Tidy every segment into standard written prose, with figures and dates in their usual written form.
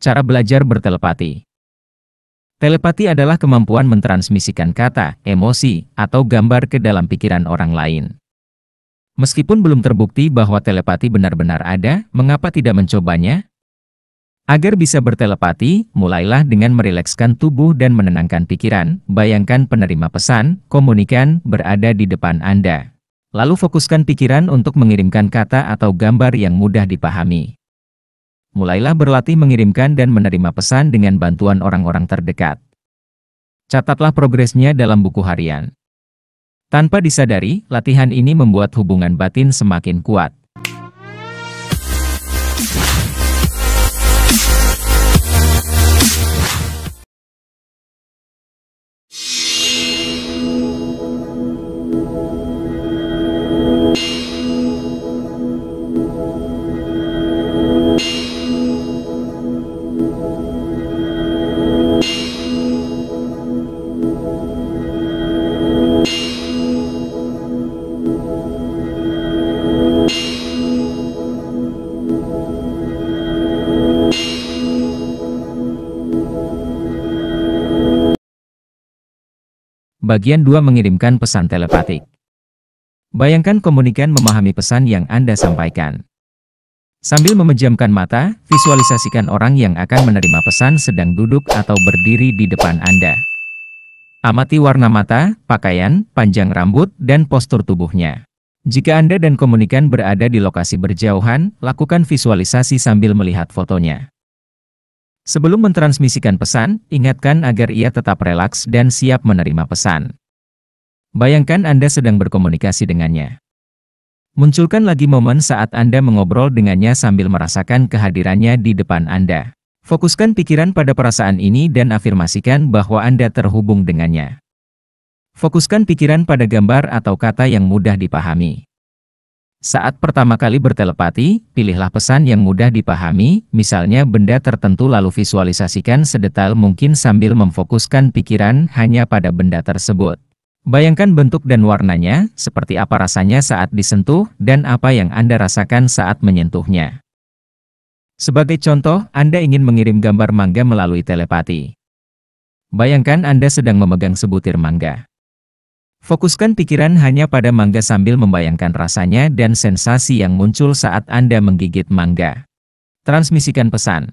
Cara belajar bertelepati. Telepati adalah kemampuan mentransmisikan kata, emosi, atau gambar ke dalam pikiran orang lain. Meskipun belum terbukti bahwa telepati benar-benar ada, mengapa tidak mencobanya? Agar bisa bertelepati, mulailah dengan merilekskan tubuh dan menenangkan pikiran. Bayangkan penerima pesan, komunikan, berada di depan Anda. Lalu fokuskan pikiran untuk mengirimkan kata atau gambar yang mudah dipahami. Mulailah berlatih mengirimkan dan menerima pesan dengan bantuan orang-orang terdekat. Catatlah progresnya dalam buku harian. Tanpa disadari, latihan ini membuat hubungan batin semakin kuat. Bagian 2. Mengirimkan pesan telepatik. Bayangkan komunikan memahami pesan yang Anda sampaikan. Sambil memejamkan mata, visualisasikan orang yang akan menerima pesan sedang duduk atau berdiri di depan Anda. Amati warna mata, pakaian, panjang rambut, dan postur tubuhnya. Jika Anda dan komunikan berada di lokasi berjauhan, lakukan visualisasi sambil melihat fotonya. Sebelum mentransmisikan pesan, ingatkan agar ia tetap relaks dan siap menerima pesan. Bayangkan Anda sedang berkomunikasi dengannya. Munculkan lagi momen saat Anda mengobrol dengannya sambil merasakan kehadirannya di depan Anda. Fokuskan pikiran pada perasaan ini dan afirmasikan bahwa Anda terhubung dengannya. Fokuskan pikiran pada gambar atau kata yang mudah dipahami. Saat pertama kali bertelepati, pilihlah pesan yang mudah dipahami, misalnya benda tertentu, lalu visualisasikan sedetail mungkin sambil memfokuskan pikiran hanya pada benda tersebut. Bayangkan bentuk dan warnanya, seperti apa rasanya saat disentuh, dan apa yang Anda rasakan saat menyentuhnya. Sebagai contoh, Anda ingin mengirim gambar mangga melalui telepati. Bayangkan Anda sedang memegang sebutir mangga. Fokuskan pikiran hanya pada mangga sambil membayangkan rasanya dan sensasi yang muncul saat Anda menggigit mangga. Transmisikan pesan.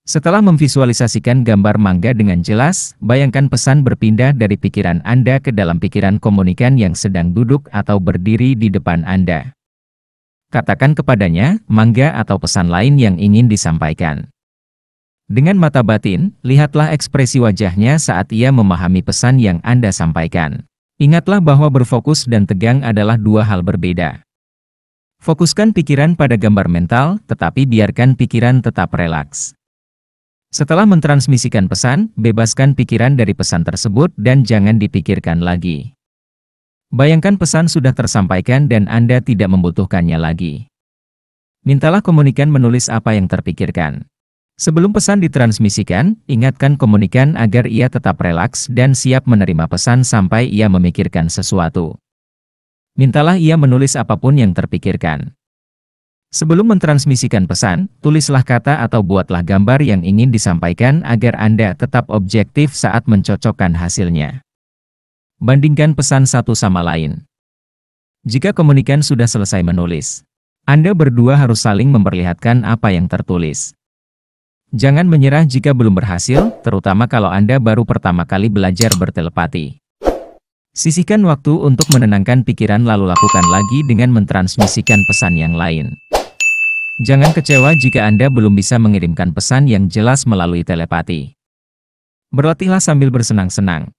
Setelah memvisualisasikan gambar mangga dengan jelas, bayangkan pesan berpindah dari pikiran Anda ke dalam pikiran komunikan yang sedang duduk atau berdiri di depan Anda. Katakan kepadanya, mangga atau pesan lain yang ingin disampaikan. Dengan mata batin, lihatlah ekspresi wajahnya saat ia memahami pesan yang Anda sampaikan. Ingatlah bahwa berfokus dan tegang adalah dua hal berbeda. Fokuskan pikiran pada gambar mental, tetapi biarkan pikiran tetap relaks. Setelah mentransmisikan pesan, bebaskan pikiran dari pesan tersebut dan jangan dipikirkan lagi. Bayangkan pesan sudah tersampaikan dan Anda tidak membutuhkannya lagi. Mintalah komunikan menulis apa yang terpikirkan. Sebelum pesan ditransmisikan, ingatkan komunikan agar ia tetap relaks dan siap menerima pesan sampai ia memikirkan sesuatu. Mintalah ia menulis apapun yang terpikirkan. Sebelum mentransmisikan pesan, tulislah kata atau buatlah gambar yang ingin disampaikan agar Anda tetap objektif saat mencocokkan hasilnya. Bandingkan pesan satu sama lain. Jika komunikan sudah selesai menulis, Anda berdua harus saling memperlihatkan apa yang tertulis. Jangan menyerah jika belum berhasil, terutama kalau Anda baru pertama kali belajar bertelepati. Sisihkan waktu untuk menenangkan pikiran lalu lakukan lagi dengan mentransmisikan pesan yang lain. Jangan kecewa jika Anda belum bisa mengirimkan pesan yang jelas melalui telepati. Berlatihlah sambil bersenang-senang.